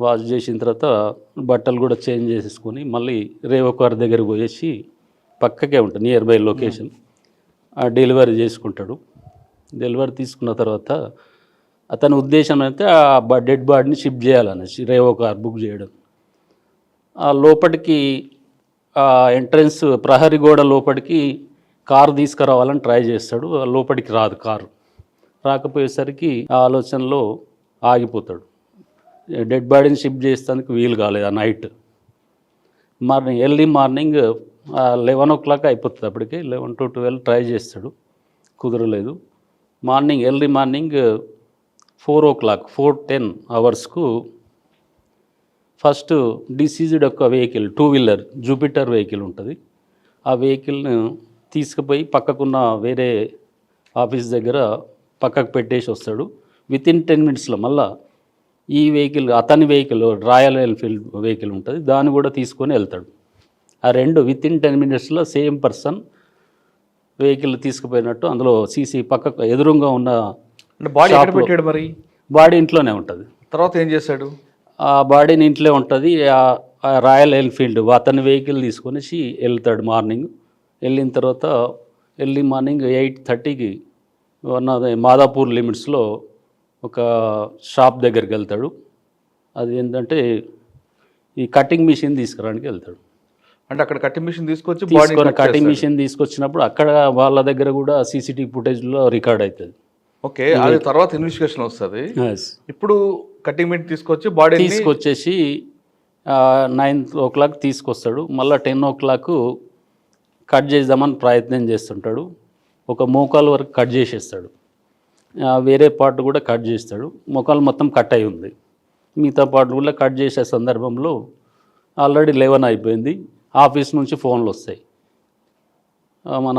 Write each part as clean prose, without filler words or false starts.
Wash చేసిన తర్వాత బట్టలు కూడా చేంజ్ చేసేసుకొని మళ్ళీ రేవకార్ దగ్గరికి పోయేసి పక్కకే ఉంటుంది నియర్ బై లొకేషన్. ఆ డెలివరీ చేసుకుంటాడు. డెలివరీ తీసుకున్న తర్వాత అతని ఉద్దేశం అయితే ఆ డెడ్ బాడీని షిఫ్ట్ చేయాలనేసి రేవకార్ బుక్ చేయడం. ఆ లోపలికి ఆ ఎంట్రన్స్ ప్రహరీ గోడ లోపలికి కారు తీసుకురావాలని ట్రై చేస్తాడు. లోపలికి రాదు కారు. రాకపోయేసరికి ఆ ఆలోచనలో ఆగిపోతాడు. డెడ్ బాడీని షిఫ్ట్ చేసేందుకు వీలు కాలేదు ఆ నైట్. ఎర్లీ మార్నింగ్ 11 అయిపోతుంది. అప్పటికి 11 to 12 ట్రై చేస్తాడు, కుదరలేదు. ఎర్లీ మార్నింగ్ 4:10 అవర్స్కు ఫస్ట్ డిసీజ్డ్ ఒక వెహికల్, 2-wheeler జూపిటర్ వెహికల్ ఉంటుంది. ఆ వెహికల్ను తీసుకుపోయి పక్కకున్న వేరే ఆఫీస్ దగ్గర పక్కకు పెట్టేసి వస్తాడు. వితిన్ 10 minutesలో మళ్ళా ఈ వెహికల్, అతని వెహికల్ రాయల్ ఎన్ఫీల్డ్ వెహికల్ ఉంటుంది, దాన్ని కూడా తీసుకొని వెళ్తాడు. ఆ రెండు వితిన్ 10 minutesలో సేమ్ పర్సన్ వెహికల్ తీసుకుపోయినట్టు అందులో సీసీ పక్కకు ఎదురుగా ఉన్న బాడీ ఎక్కడ పెట్టాడు మరి? బాడీ ఇంట్లోనే ఉంటుంది. తర్వాత ఏం చేశాడు? ఆ బాడీని ఇంట్లో ఉంటుంది. ఆ రాయల్ ఎన్ఫీల్డ్ అతని వెహికల్ తీసుకొని వెళ్తాడు. వెళ్ళిన తర్వాత ఎర్లీ మార్నింగ్ 8:30కి మాదాపూర్ లిమిట్స్లో ఒక షాప్ దగ్గరికి వెళ్తాడు. అది ఏంటంటే ఈ కటింగ్ మిషన్ తీసుకురావడానికి వెళ్తాడు. అంటే అక్కడ కటింగ్ మిషన్ కటింగ్ మిషన్ తీసుకొచ్చినప్పుడు అక్కడ వాళ్ళ దగ్గర కూడా సీసీటీవీ ఫుటేజ్లో రికార్డ్ అవుతుంది. ఓకే, అది తర్వాత ఇన్వెస్టిగేషన్ వస్తుంది. ఇప్పుడు కటింగ్ మిషన్ తీసుకొచ్చేసి 9 తీసుకొస్తాడు. మళ్ళీ 10 కట్ చేద్దామని ప్రయత్నం చేస్తుంటాడు. ఒక మోకాలు వరకు కట్ చేసేస్తాడు. వేరే పార్ట్ కూడా కట్ చేస్తాడు. మోకాలు మొత్తం కట్ అయి ఉంది. మిగతా పార్ట్ కూడా కట్ చేసే సందర్భంలో ఆల్రెడీ 11 అయిపోయింది. ఆఫీస్ నుంచి ఫోన్లు వస్తాయి. మన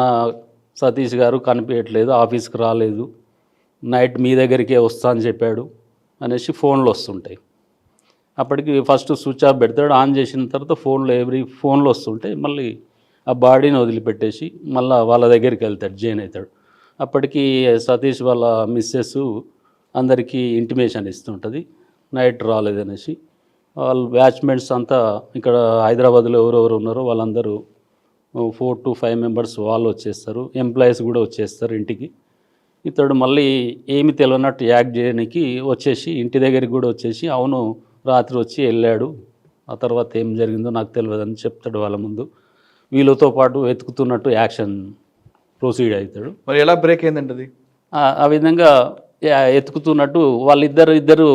సతీష్ గారు కనిపించట్లేదు, ఆఫీస్కి రాలేదు, నైట్ మీ దగ్గరికే వస్తా అని చెప్పాడు అనేసి ఫోన్లు వస్తుంటాయి. అప్పటికి ఫస్ట్ స్విచ్ ఆఫ్ పెడతాడు. ఆన్ చేసిన తర్వాత ఫోన్లు వస్తుంటాయి. మళ్ళీ ఆ బాడీని వదిలిపెట్టేసి మళ్ళీ వాళ్ళ దగ్గరికి వెళ్తాడు, జాయిన్ అవుతాడు. అప్పటికి సతీష్ వాళ్ళ మిస్సెస్ అందరికీ ఇంటిమేషన్ ఇస్తుంటుంది నైట్ రాలేదనేసి. వాళ్ళు బ్యాచ్మెంట్స్ అంతా ఇక్కడ హైదరాబాద్లో ఎవరెవరు ఉన్నారో వాళ్ళందరూ 4 to 5 members వాళ్ళు వచ్చేస్తారు. ఎంప్లాయీస్ కూడా వచ్చేస్తారు ఇంటికి. ఇతడు మళ్ళీ ఏమి తెలియనట్టు యాక్ట్ చేయడానికి ఇంటి దగ్గరికి కూడా వచ్చేసి అవును రాత్రి వచ్చి వెళ్ళాడు, ఆ తర్వాత ఏం జరిగిందో నాకు తెలియదని చెప్తాడు వాళ్ళ ముందు. వీళ్ళతో పాటు వెతుకుతున్నట్టు యాక్షన్ ప్రొసీడ్ అవుతాడు. మరి ఎలా బ్రేక్ అయిందండి అది? ఆ విధంగా ఎతుకుతున్నట్టు వాళ్ళిద్దరు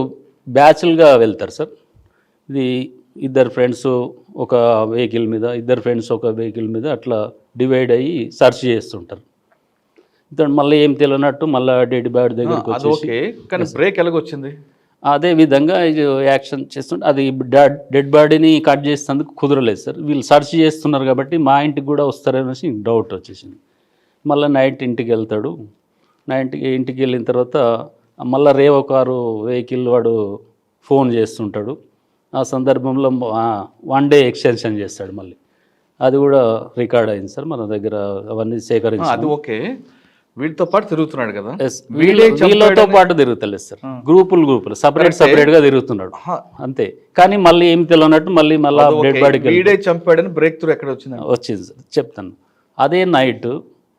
బ్యాచ్లుగా వెళ్తారు సార్. ఇది ఇద్దరు ఫ్రెండ్స్ ఒక వెహికల్ మీద, ఇద్దరు ఫ్రెండ్స్ ఒక వెహికల్ మీద అట్లా డివైడ్ అయ్యి సెర్చ్ చేస్తుంటారు. ఇతను మళ్ళీ ఏం తెలియనట్టు మళ్ళీ డెడ్ బాడీ దగ్గరికి వచ్చేసి బ్రేక్ ఎలాగొచ్చింది? అదే విధంగా యాక్షన్ చేస్తుంటే అది డెడ్ బాడీని కట్ చేసేందుకు కుదరలేదు సార్. వీళ్ళు సెర్చ్ చేస్తున్నారు కాబట్టి మా ఇంటికి కూడా వస్తారనేసి డౌట్ వచ్చేసింది. మళ్ళీ నైట్ ఇంటికి వెళ్తాడు. ఇంటికి వెళ్ళిన తర్వాత మళ్ళీ రేవకారు వెహికల్ వాడు ఫోన్ చేస్తుంటాడు. ఆ సందర్భంలో 1 day ఎక్స్టెన్షన్ చేస్తాడు మళ్ళీ. అది కూడా రికార్డ్ అయింది సార్ మన దగ్గర. అవన్నీ సేకరించి అది ఓకే. వీళ్ళతో పాటు తిరుగుతున్నాడు కదా? వీళ్ళతో పాటు తిరుగుతలేదు సార్. గ్రూపులు సపరేట్గా తిరుగుతున్నాడు అంతే. కానీ మళ్ళీ ఏం తెలియనట్టు మళ్ళీ డెడ్ బాడీకి వీడే చంపాడని బ్రేక్ త్రూ ఎక్కడ వచ్చింది సార్. చెప్తాను. అదే నైట్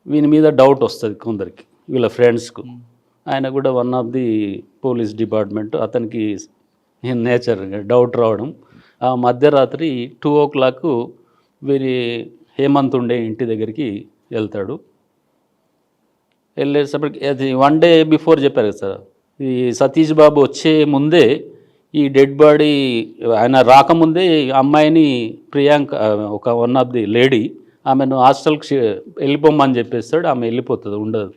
వీని మీద డౌట్ వస్తుంది కొందరికి, వీళ్ళ ఫ్రెండ్స్కు. ఆయన కూడా one of the police department, అతనికి నేచర్ డౌట్ రావడం. ఆ మధ్యరాత్రి 2 వీరి హేమంత్ ఉండే ఇంటి దగ్గరికి వెళ్తాడు. వెళ్ళేటప్పటికి అది 1 day బిఫోర్ చెప్పారు కదా సార్. ఈ సతీష్ బాబు వచ్చే ముందే ఈ డెడ్ బాడీ ఆయన రాకముందే అమ్మాయిని ప్రియాంక ఒక వన్ ఆఫ్ ది లేడీ ఆమెను హాస్టల్కి వెళ్ళిపోమని చెప్పేస్తాడు. ఆమె వెళ్ళిపోతుంది, ఉండదు.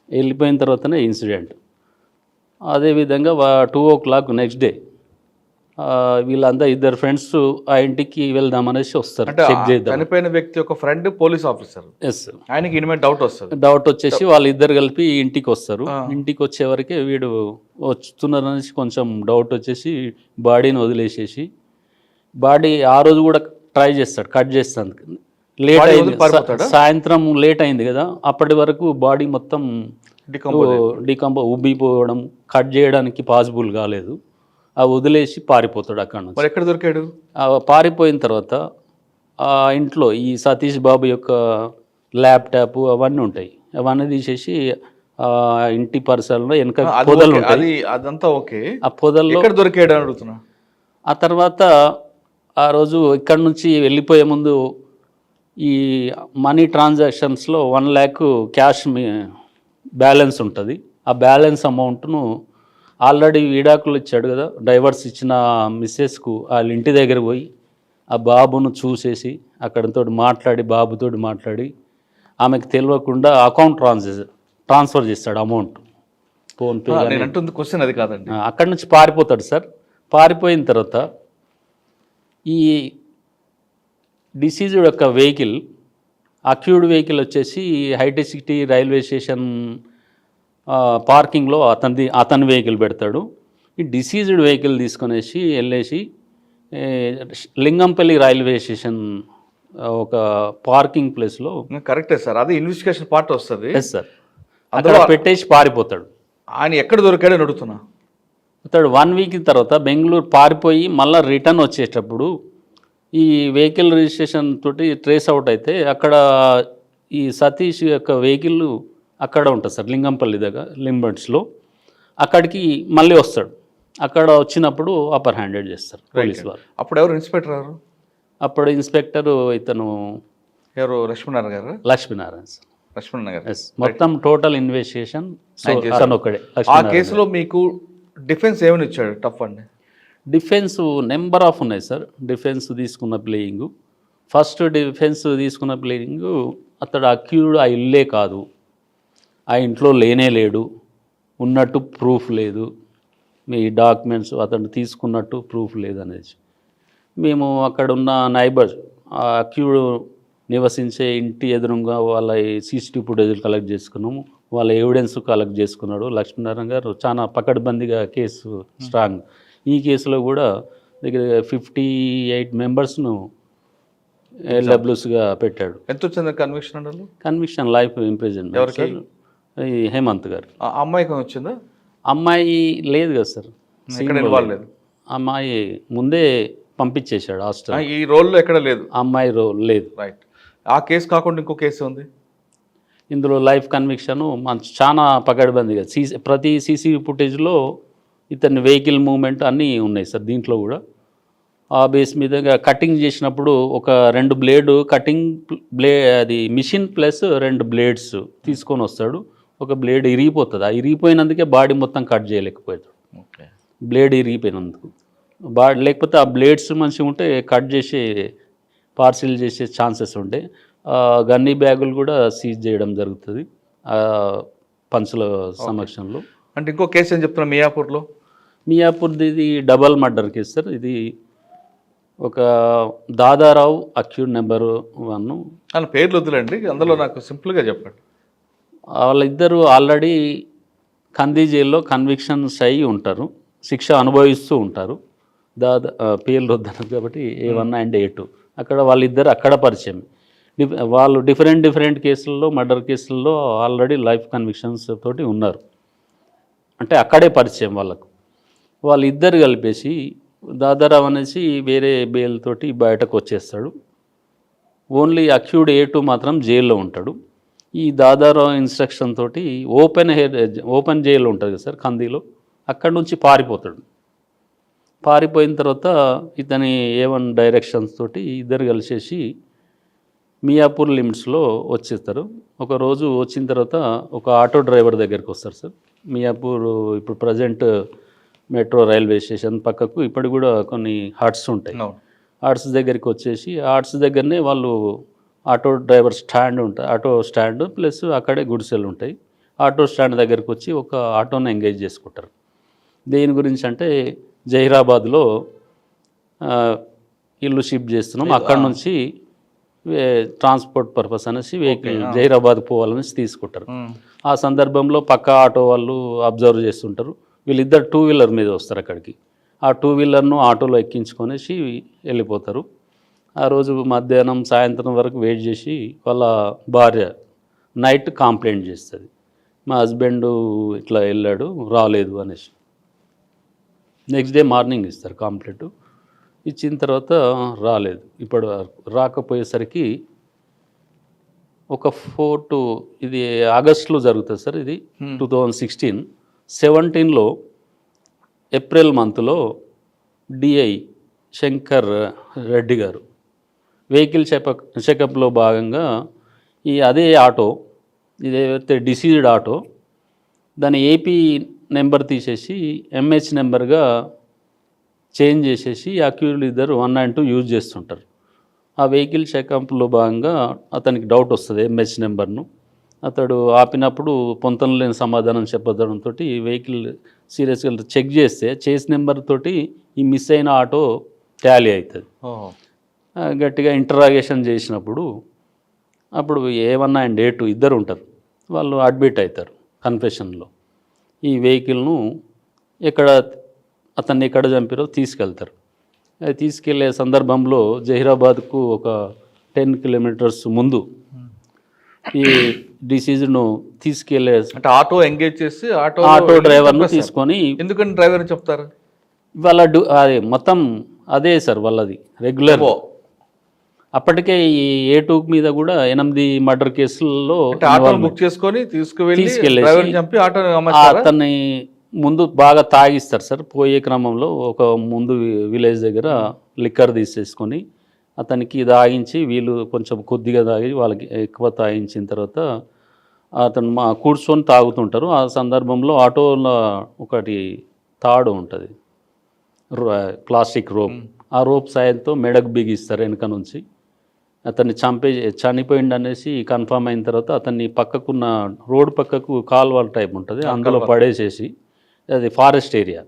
వెళ్ళిపోయిన తర్వాతనే ఇన్సిడెంట్. అదేవిధంగా 2 నెక్స్ట్ డే వీళ్ళంతా ఇద్దరు ఫ్రెండ్స్ ఆ ఇంటికి వెళ్దామనేసి వస్తారు. చెక్ చేద్దాం. చనిపోయిన వ్యక్తి ఒక ఫ్రెండ్ పోలీస్ ఆఫీసర్. ఎస్. ఆయనకి డౌట్ వచ్చేసి వాళ్ళిద్దరు కలిపి ఇంటికి వస్తారు. ఇంటికి వచ్చే వరకే వీడు వస్తున్నారనేసి కొంచెం డౌట్ వచ్చేసి బాడీని వదిలేసేసి, బాడీ ఆ రోజు కూడా ట్రై చేస్తాడు కట్ చేస్తాను. లేట్ అయింది, సాయంత్రం లేట్ అయింది కదా, అప్పటి వరకు బాడీ మొత్తం ఉబ్బిపోవడం, కట్ చేయడానికి పాసిబుల్ కాలేదు. ఆ వదిలేసి పారిపోతాడు అక్కడ నుంచి. మరి ఎక్కడ దొరికాడు? పారిపోయిన తర్వాత ఆ ఇంట్లో ఈ సతీష్ బాబు యొక్క ల్యాప్టాప్ అవన్నీ ఉంటాయి, అవన్నీ తీసేసి ఇంటి పరిసరాల్లో వెనక పొదలు ఉంటాయి. అదంతా ఓకే. ఆ పొదల్లో ఎక్కడ దొరికాడు అని అడుగుతున్నా. ఆ తర్వాత ఆ రోజు ఇక్కడ నుంచి వెళ్ళిపోయే ముందు ఈ మనీ ట్రాన్సాక్షన్స్లో 1 lakh క్యాష్ బ్యాలెన్స్ ఉంటుంది. ఆ బ్యాలెన్స్ అమౌంట్ను ఆల్రెడీ విడాకులు ఇచ్చాడు కదా, డైవర్స్ ఇచ్చిన మిస్సెస్కు వాళ్ళ ఇంటి దగ్గర పోయి ఆ బాబును చూసేసి అక్కడితో మాట్లాడి బాబుతోటి మాట్లాడి ఆమెకు తెలియకుండా అకౌంట్ ట్రాన్స్ఫర్ చేస్తాడు అమౌంట్, ఫోన్పే. నేను అంటుంది క్వశ్చన్ అది కాదండి. అక్కడి నుంచి పారిపోతాడు సార్. పారిపోయిన తర్వాత ఈ డిసీజ్డ్ యొక్క వెహికల్, అక్యూడ్ వెహికల్ వచ్చేసి హైటెక్ సిటీ రైల్వే స్టేషన్ పార్కింగ్లో అతని వెహికల్ పెడతాడు. ఈ డిసీజ్డ్ వెహికల్ తీసుకొనేసి వెళ్ళేసి లింగంపల్లి రైల్వే స్టేషన్ ఒక పార్కింగ్ ప్లేస్లో. కరెక్టే సార్, అది ఇన్వెస్టిగేషన్ పార్ట్ వస్తుంది. Yes sir. అక్కడ పెట్టేసి పారిపోతాడు. ఆయన ఎక్కడ దొరికాడని అడుగుతున్నా. అతడు 1 week తర్వాత బెంగళూరు పారిపోయి మళ్ళీ రిటర్న్ వచ్చేటప్పుడు ఈ వెహికల్ రిజిస్ట్రేషన్ తోటి ట్రేస్ అవుట్ అయితే అక్కడ ఈ సతీష్ యొక్క వెహికల్ అక్కడ ఉంటుంది సార్, లింగంపల్లి దగ్గర లింబర్ట్స్లో. అక్కడికి మళ్ళీ వస్తాడు. అక్కడ వచ్చినప్పుడు అప్పర్ హ్యాండెడ్ చేస్తారు పోలీస్ వారు. అప్పుడు ఎవరు ఇన్స్పెక్టర్ గారు? అప్పుడు ఇన్స్పెక్టర్ ఇతను ఎవరు? లక్ష్మీనారాయణ గారు. లక్ష్మీనారాయణ సార్. లక్ష్మీనారాయణ గారు. మొత్తం టోటల్ ఇన్వెస్టిగేషన్ అతను ఒకడే. ఆ కేసులో మీకు డిఫెన్స్ ఏమని ఇచ్చాడు? టఫ్ అండి. డిఫెన్స్ నెంబర్ ఆఫ్ ఉన్నాయి సార్. డిఫెన్స్ తీసుకున్న ప్లేయింగ్, ఫస్ట్ డిఫెన్స్ తీసుకున్న ప్లేయింగ్ అతడు అక్యూడ్ ఆ ఇల్లే కాదు, ఆ ఇంట్లో లేనే లేడు, ఉన్నట్టు ప్రూఫ్ లేదు, మీ డాక్యుమెంట్స్ అతను తీసుకున్నట్టు ప్రూఫ్ లేదనేసి మేము అక్కడ ఉన్న నైబర్స్ ఆ అక్యూడ్ నివసించే ఇంటి ఎదురుగా వాళ్ళ CCTV ఫుటేజ్లు కలెక్ట్ చేసుకున్నాము. వాళ్ళ ఎవిడెన్స్ కలెక్ట్ చేసుకున్నాడు లక్ష్మీనారాయణ గారు. చాలా పకడ్బందీగా కేసు స్ట్రాంగ్. ఈ కేసులో కూడా దగ్గర 58 మెంబర్స్ను LWSగా పెట్టాడు. ఎంత వచ్చింది కన్విక్షన్ అండి? Conviction life imprisonment sir. ఈ హేమంత్ గారు. అమ్మాయికి వచ్చిందా? అమ్మాయి లేదు కదా సార్, లేదు. అమ్మాయి ముందే పంపించేశాడు హాస్టల్. ఈ రోల్లో ఎక్కడ లేదు, అమ్మాయి రోల్ లేదు. రైట్. ఆ కేసు కాకుండా ఇంకో కేసు ఉంది ఇందులో లైఫ్ కన్విక్షన్ చాలా పకడ్బందీగా ప్రతి CCTV ఫుటేజ్లో ఇతని వెహికల్ మూవ్మెంట్ అన్నీ ఉన్నాయి సార్. దీంట్లో కూడా ఆ బేస్ మీదగా కటింగ్ చేసినప్పుడు ఒక 2 బ్లేడ్ కటింగ్ అది మిషన్ ప్లస్ 2 బ్లేడ్స్ తీసుకొని వస్తాడు. ఒక బ్లేడ్ ఇరిగిపోతుంది. ఆ ఇరిగిపోయినందుకే బాడీ మొత్తం కట్ చేయలేకపోయాడు. బ్లేడ్ ఇరిగిపోయినందుకు లేకపోతే ఆ బ్లేడ్స్ మంచిగా ఉంటే కట్ చేసి పార్సిల్ చేసే ఛాన్సెస్ ఉంటాయి. గన్నీ బ్యాగులు కూడా సీజ్ చేయడం జరుగుతుంది పంచుల సమక్షంలో. అంటే ఇంకో కేసు ఏం చెప్తున్నా మియాపూర్ది ఇది డబల్ మర్డర్ కేసు సార్. ఇది ఒక దాదారావు అక్యూడ్ నెంబర్ 1. వాళ్ళ పేర్లు వద్దులండి, అందులో నాకు సింపుల్గా చెప్పండి. వాళ్ళిద్దరూ ఆల్రెడీ కంది జైల్లో కన్విక్షన్స్ అయ్యి ఉంటారు, శిక్ష అనుభవిస్తూ ఉంటారు. పేర్లు వద్దన్నారు కాబట్టి A1 and A2. అక్కడ వాళ్ళిద్దరు అక్కడ పరిచయం. వాళ్ళు డిఫరెంట్ కేసుల్లో మర్డర్ కేసుల్లో ఆల్రెడీ లైఫ్ కన్విక్షన్స్ తోటి ఉన్నారు. అంటే అక్కడే పరిచయం వాళ్ళకు. వాళ్ళిద్దరు కలిపేసి దాదారావు అనేసి వేరే బెయిల్ తోటి బయటకు వచ్చేస్తాడు. ఓన్లీ అక్యూడ్ A2 మాత్రం జైల్లో ఉంటాడు. ఈ దాదారావు ఇన్స్ట్రక్షన్ తోటి ఓపెన్ జైల్లో ఉంటుంది కదా సార్ కందిలో, అక్కడి నుంచి పారిపోతాడు. పారిపోయిన తర్వాత ఇతని A1 డైరెక్షన్స్ తోటి ఇద్దరు కలిసేసి మియాపూర్ లిమిట్స్లో వచ్చేస్తారు. ఒకరోజు వచ్చిన తర్వాత ఒక ఆటో డ్రైవర్ దగ్గరికి వస్తారు సార్. మియాపూర్ ఇప్పుడు ప్రజెంట్ మెట్రో రైల్వే స్టేషన్ పక్కకు ఇప్పటికి కూడా కొన్ని హట్స్ ఉంటాయి. హట్స్ దగ్గరికి వచ్చేసి హట్స్ దగ్గరనే వాళ్ళు ఆటో డ్రైవర్ స్టాండ్ ఉంటుంది, ఆటో స్టాండ్ ప్లస్ అక్కడే గుడిసెలు ఉంటాయి. ఆటో స్టాండ్ దగ్గరికి వచ్చి ఒక ఆటోని ఎంగేజ్ చేసుకుంటారు. దేని గురించి అంటే జహీరాబాద్లో ఇల్లు షిఫ్ట్ చేస్తున్నాం, అక్కడ నుంచి ట్రాన్స్పోర్ట్ పర్పస్ అనేసి వెహికల్ జహీరాబాద్ పోవాలనేసి తీసుకుంటారు. ఆ సందర్భంలో పక్క ఆటో వాళ్ళు అబ్జర్వ్ చేస్తుంటారు. వీళ్ళిద్దరు 2-wheeler మీద వస్తారు అక్కడికి. ఆ 2-wheelerను ఆటోలో ఎక్కించుకొనేసి వెళ్ళిపోతారు. ఆ రోజు మధ్యాహ్నం సాయంత్రం వరకు వెయిట్ చేసి వాళ్ళ భార్య నైట్ కంప్లైంట్ చేస్తుంది, మా హస్బెండ్ ఇట్లా వెళ్ళాడు రాలేదు అనేసి. నెక్స్ట్ డే మార్నింగ్ ఇస్తారు కాంప్లీట్. ఇచ్చిన తర్వాత రాలేదు. ఇప్పుడు రాకపోయేసరికి ఒక 4 to ఇది ఆగస్టులో జరుగుతుంది సార్. ఇది 2016. 17లో ఏప్రిల్ మంత్లో డిఐ శంకర్ రెడ్డి గారు వెహికల్ చెకప్లో భాగంగా అదే ఆటో, ఇదేదైతే డిసీజ్డ్ ఆటో, దాని ఏపీ నెంబర్ తీసేసి ఎంహెచ్ నెంబర్గా చేంజ్ చేసేసి అక్యూజ్డ్ ఇద్దరు 192 యూజ్ చేస్తుంటారు. ఆ వెహికల్ చెకప్లో భాగంగా అతనికి డౌట్ వస్తుంది ఎంహెచ్ నెంబర్ను. అతడు ఆపినప్పుడు పొంతన లేని సమాధానం చెప్పడంతో వెహికల్ సీరియస్గా చెక్ చేస్తే చేస్ నెంబర్ తోటి ఈ మిస్ అయిన ఆటో టాలీ అవుతుంది. గట్టిగా ఇంటరాగేషన్ చేసినప్పుడు అప్పుడు A1 and A2 ఇద్దరు ఉంటారు. వాళ్ళు అడ్మిట్ అవుతారు కన్ఫెషన్లో. ఈ వెహికల్ను అతన్ని ఎక్కడ చంపారో తీసుకెళ్తారు. అది తీసుకెళ్లే సందర్భంలో జహీరాబాద్కు ఒక 10 kilometers ముందు ఈ డిసీజ్ను తీసుకెళ్లే అంటే ఆటో ఎంగేజ్ చేసి ఆటో డ్రైవర్ను తీసుకొని, ఎందుకని డ్రైవర్ చెప్తారు వాళ్ళ అదే మొత్తం అదే సార్ వాళ్ళది రెగ్యులర్. అప్పటికే ఈ A2 మీద కూడా 8 మర్డర్ కేసుల్లో బుక్ చేసుకొని తీసుకెళ్ళేసి చంపి ఆటో అతన్ని ముందు బాగా తాగిస్తారు సార్. పోయే క్రమంలో ఒక ముందు విలేజ్ దగ్గర లిక్కర్ తీసేసుకొని అతనికి తాగించి, వీళ్ళు కొంచెం కొద్దిగా తాగి వాళ్ళకి ఎక్కువ తాగించిన తర్వాత అతను కూర్చొని తాగుతుంటారు. ఆ సందర్భంలో ఆటోలో ఒకటి తాడు ఉంటుంది, ప్లాస్టిక్ రోప్. ఆ రోప్ సాయంతో మెడకు బిగిస్తారు వెనక నుంచి. అతన్ని చనిపోయింది అనేసి కన్ఫర్మ్ అయిన తర్వాత అతన్ని పక్కకున్న రోడ్ పక్కకు కాల్వాల్ టైప్ ఉంటుంది, అందులో పడేసేసి, అది ఫారెస్ట్ ఏరియా,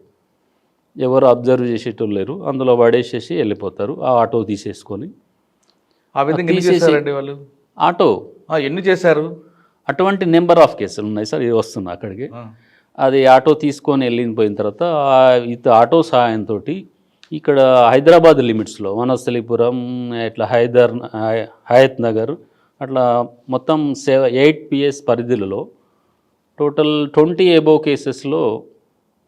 ఎవరు అబ్జర్వ్ చేసేటోళ్ళు లేరు, అందులో పడేసేసి వెళ్ళిపోతారు ఆ ఆటో తీసేసుకొని. ఆ విధంగా వాళ్ళు ఆటో ఎన్ని చేశారు? అటువంటి నెంబర్ ఆఫ్ కేసులు ఉన్నాయి సార్. ఇది వస్తున్నా అక్కడికి. అది ఆటో తీసుకొని వెళ్ళిపోయిన తర్వాత ఆటో సహాయంతో ఇక్కడ హైదరాబాద్ లిమిట్స్లో వనస్థలిపురం, ఇట్లా హయత్ నగర్, అట్లా మొత్తం 8 PS పరిధిలో టోటల్ 20 above కేసెస్లో,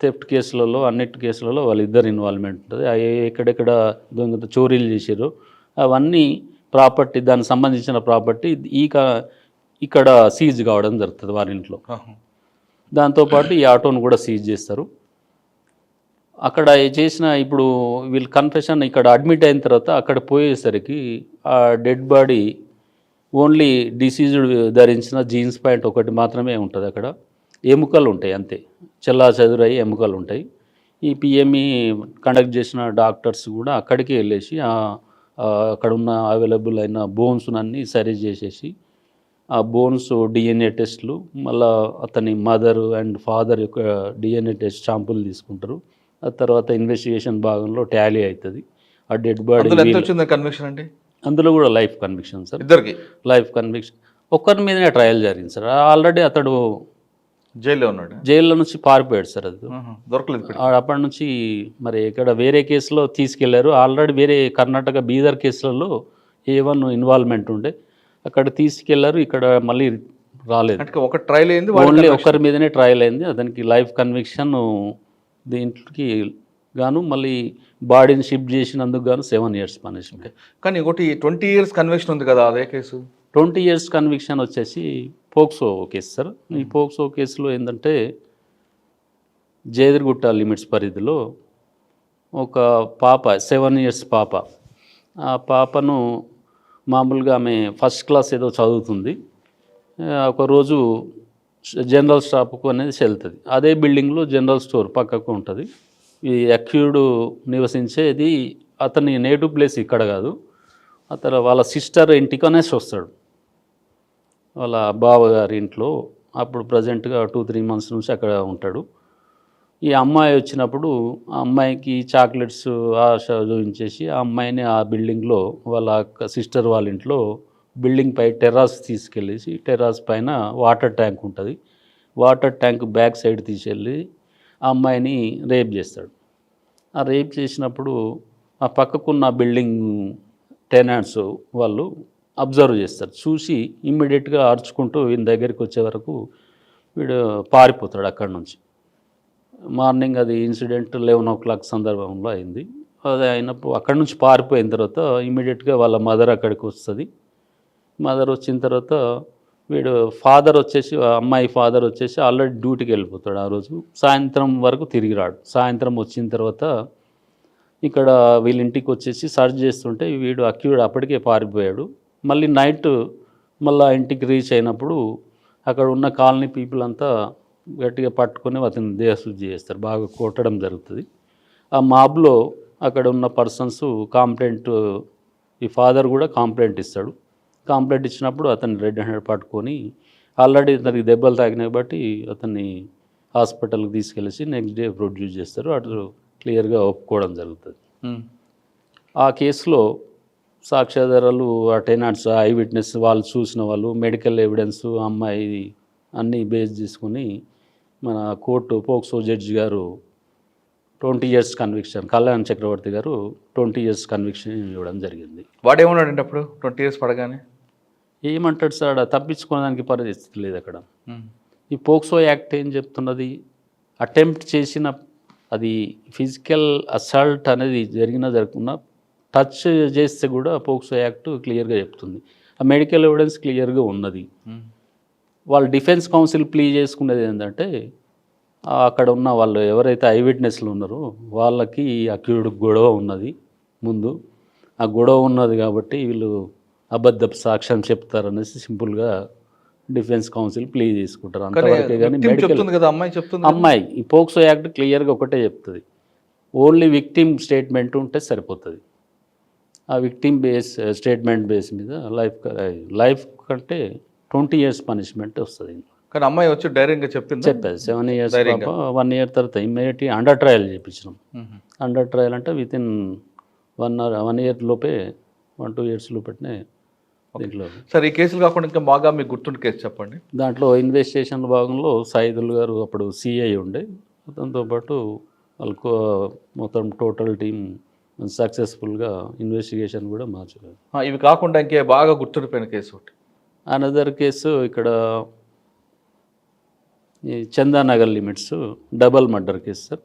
థెఫ్ట్ కేసులలో, అన్నిటి కేసులలో వాళ్ళిద్దరు ఇన్వాల్వ్మెంట్ ఉంటుంది. ఎక్కడెక్కడ దొంగత చోరీలు చేసారో అవన్నీ ప్రాపర్టీ, దానికి సంబంధించిన ప్రాపర్టీ ఇక్కడ సీజ్ కావడం జరుగుతుంది వారి ఇంట్లో. దాంతోపాటు ఈ ఆటోను కూడా సీజ్ చేస్తారు. అక్కడ చేసిన ఇప్పుడు వీళ్ళు కన్ఫెషన్ ఇక్కడ అడ్మిట్ అయిన తర్వాత అక్కడ పోయేసరికి ఆ డెడ్ బాడీ ఓన్లీ డిసీజ్డ్ ధరించిన జీన్స్ ప్యాంట్ ఒకటి మాత్రమే ఉంటుంది. అక్కడ ఎముకలు ఉంటాయి అంతే, చెల్లా చెదురయ్యి ఎముకలు ఉంటాయి. ఈ పిఎంఈ కండక్ట్ చేసిన డాక్టర్స్ కూడా అక్కడికి వెళ్ళేసి అక్కడ ఉన్న అవైలబుల్ అయిన బోన్స్ అన్నీ సరి చేసేసి ఆ బోన్స్ DNA టెస్ట్లు, మళ్ళీ అతని మదర్ అండ్ ఫాదర్ యొక్క DNA టెస్ట్ శాంపుల్ తీసుకుంటారు. ఆ తర్వాత ఇన్వెస్టిగేషన్ భాగంలో టాలీ అవుతుంది. ఆ డెడ్ బాడీ కన్విక్షన్ అంటే అందులో కూడా లైఫ్ కన్విక్షన్ సార్. ఇద్దరికి లైఫ్ కన్విక్షన్. ఒక్కరి మీదనే ట్రయల్ జరిగింది సార్. ఆల్రెడీ అతడు జైల్లో ఉన్నాడు, జైల్లో నుంచి పారిపోయాడు సార్. అది దొరకలేదు. అప్పటి నుంచి మరి ఇక్కడ వేరే కేసులో తీసుకెళ్లారు. ఆల్రెడీ వేరే కర్ణాటక బీదర్ కేసులలో A1 ఇన్వాల్వ్మెంట్ ఉండే, అక్కడ తీసుకెళ్లారు. ఇక్కడ మళ్ళీ రాలేదు. ఒక ట్రయల్ అయింది, ఓన్లీ ఒకరి మీదనే ట్రయల్ అయింది. అతనికి లైఫ్ కన్విక్షన్, దీంట్లోకి గాను మళ్ళీ బాడీని షిఫ్ట్ చేసినందుకు గాను 7 years పనిష్మెంట్. కానీ ఒకటి 20 years కన్విక్షన్ ఉంది కదా, అదే కేసు 20 years కన్విక్షన్ వచ్చేసి పోక్సో కేసు సార్. ఈ పోక్సో కేసులో ఏంటంటే జేదిర్గుట్ట లిమిట్స్ పరిధిలో ఒక పాప, 7 years పాప, ఆ పాపను మామూలుగా ఆమె ఫస్ట్ క్లాస్ ఏదో చదువుతుంది. ఒకరోజు జనరల్ స్టాప్కు అనేది వెళ్తుంది. అదే బిల్డింగ్లో జనరల్ స్టోర్ పక్కకు ఉంటుంది. ఈ అక్యూడ్ నివసించేది అతని నేటివ్ ప్లేస్ ఇక్కడ కాదు, అతను వాళ్ళ సిస్టర్ ఇంటికి అనేసి వస్తాడు, వాళ్ళ బావగారి ఇంట్లో. అప్పుడు ప్రజెంట్గా 2-3 months నుంచి అక్కడ ఉంటాడు. ఈ అమ్మాయి వచ్చినప్పుడు ఆ అమ్మాయికి చాక్లెట్స్ ఆశ చూపించేసి ఆ అమ్మాయిని ఆ బిల్డింగ్లో వాళ్ళ సిస్టర్ వాళ్ళ ఇంట్లో బిల్డింగ్ పై టెర్రాస్ తీసుకెళ్ళేసి, టెర్రాస్ పైన వాటర్ ట్యాంక్ ఉంటుంది, వాటర్ ట్యాంక్ బ్యాక్ సైడ్ తీసుకెళ్ళి ఆ అమ్మాయిని రేప్ చేస్తాడు. ఆ రేప్ చేసినప్పుడు ఆ పక్కకున్న బిల్డింగ్ టెనాంట్స్ వాళ్ళు అబ్జర్వ్ చేస్తారు. చూసి ఇమ్మీడియట్గా అరుచుకుంటూ వీని దగ్గరికి వచ్చే వరకు వీడు పారిపోతాడు అక్కడి నుంచి. మార్నింగ్ అది ఇన్సిడెంట్ 11 సందర్భంలో అయింది. అది అయినప్పుడు అక్కడి నుంచి పారిపోయిన తర్వాత ఇమీడియట్గా వాళ్ళ మదర్ అక్కడికి వస్తుంది. మదర్ వచ్చిన తర్వాత వీడు ఫాదర్ వచ్చేసి, అమ్మాయి ఫాదర్ వచ్చేసి ఆల్రెడీ డ్యూటీకి వెళ్ళిపోతాడు ఆ రోజు. సాయంత్రం వరకు తిరిగి రాడు. సాయంత్రం వచ్చిన తర్వాత ఇక్కడ వీళ్ళ ఇంటికి వచ్చేసి సర్చ్ చేస్తుంటే వీడు అక్యూడ్ అప్పటికే పారిపోయాడు. మళ్ళీ నైట్ మళ్ళీ ఇంటికి రీచ్ అయినప్పుడు అక్కడ ఉన్న కాలనీ పీపుల్ అంతా గట్టిగా పట్టుకొని అతను దేహశుద్ధి చేస్తారు, బాగా కొట్టడం జరుగుతుంది. ఆ మాబ్లో అక్కడ ఉన్న పర్సన్స్ కాంప్లైంట్, ఈ ఫాదర్ కూడా కాంప్లైంట్ ఇస్తాడు. కాంప్లైంట్ ఇచ్చినప్పుడు అతన్ని రెడ్ హ్యాండెడ్ పట్టుకొని, ఆల్రెడీ అతనికి దెబ్బలు తాకినాయి బట్టి అతన్ని హాస్పిటల్కి తీసుకెళ్ళేసి నెక్స్ట్ డే ప్రొడ్యూస్ చేస్తారు. అటు క్లియర్గా ఒప్పుకోవడం జరుగుతుంది. ఆ కేసులో సాక్ష్యాధారాలు, ఆ టెనాట్స్, ఐ విట్నెస్, వాళ్ళు చూసిన వాళ్ళు, మెడికల్ ఎవిడెన్స్, అమ్మాయి అన్నీ బేస్ చేసుకుని మన కోర్టు పోక్సో జడ్జి గారు 20 years కన్విక్షన్, కళ్యాణ్ చక్రవర్తి గారు 20 years కన్విక్షన్ ఇవ్వడం జరిగింది. వాడేమన్నాడు అప్పుడు 20 years పడగానే? ఏమంటాడు సార్, తప్పించుకోవడానికి పరిస్థితి లేదు అక్కడ. ఈ పోక్సో యాక్ట్ ఏం చెప్తున్నది, అటెంప్ట్ చేసిన, అది ఫిజికల్ అసాల్ట్ అనేది జరగకుండా టచ్ చేస్తే కూడా పోక్సో యాక్ట్ క్లియర్గా చెప్తుంది. ఆ మెడికల్ ఎవిడెన్స్ క్లియర్గా ఉన్నది. వాళ్ళు డిఫెన్స్ కౌన్సిల్ ప్లీ చేసుకునేది ఏంటంటే, అక్కడ ఉన్న వాళ్ళు ఎవరైతే ఐ విట్నెస్లు ఉన్నారో వాళ్ళకి అక్యూడ్ గొడవ ఉన్నది ముందు, ఆ గొడవ ఉన్నది కాబట్టి వీళ్ళు అబద్ధ సాక్ష్యం చెప్తారనేసి సింపుల్గా డిఫెన్స్ కౌన్సిల్ ప్లీ చేసుకుంటారు, అంతవరకే. కానీ అమ్మాయి ఈ పోక్సో యాక్ట్ క్లియర్గా ఒకటే చెప్తుంది, ఓన్లీ విక్టిమ్ స్టేట్మెంట్ ఉంటే సరిపోతుంది. ఆ విక్టిమ్ స్టేట్మెంట్ బేస్ మీద లైఫ్ కంటే 20 years పనిష్మెంట్ వస్తుంది. కానీ అమ్మాయి వచ్చి ధైర్యంగా చెప్పేది 7 years పాప. 1 year తర్వాత ఇమ్మీడియట్లీ అండర్ ట్రయల్ చేయించినాం. అండర్ ట్రయల్ అంటే విత్ ఇన్ 1 year లోపే, 1-2 years లోపే దీంట్లో. సార్, ఈ కేసులు కాకుండా ఇంకా బాగా మీకు గుర్తుండే కేసు చెప్పండి. దాంట్లో ఇన్వెస్టిగేషన్ భాగంలో సైదుల్ గారు అప్పుడు సిఐ ఉండే, అతనితో పాటు వాళ్ళకు మొత్తం టోటల్ టీమ్ సక్సెస్ఫుల్గా ఇన్వెస్టిగేషన్ కూడా మార్చారు. ఇవి కాకుండా ఇంకే బాగా గుర్తుండిపోయిన కేసు ఒకటి? అనదర్ కేసు ఇక్కడ ఈ Chandanagar limits double murder case sir.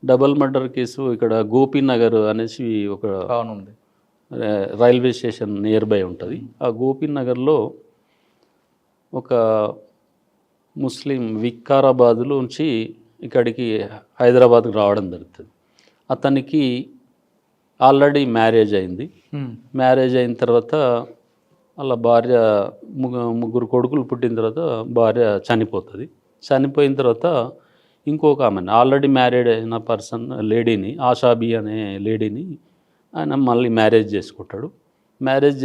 Double murder case ఇక్కడ గోపీనగర్ అనేసి ఒక ఉంది, రైల్వే స్టేషన్ నియర్ బై ఉంటుంది. ఆ గోపీనగర్లో ఒక ముస్లిం వికారాబాద్లో నుంచి ఇక్కడికి హైదరాబాద్కి రావడం జరుగుతుంది. అతనికి ఆల్రెడీ మ్యారేజ్ అయింది. మ్యారేజ్ అయిన తర్వాత వాళ్ళ భార్య, ముగ్గురు కొడుకులు పుట్టిన తర్వాత భార్య చనిపోతుంది. చనిపోయిన తర్వాత ఇంకొక ఆమెను, ఆల్రెడీ మ్యారీడ్ అయిన పర్సన్ లేడీని, ఆషాబీ అనే లేడీని ఆయన మళ్ళీ మ్యారేజ్ చేసుకుంటాడు. మ్యారేజ్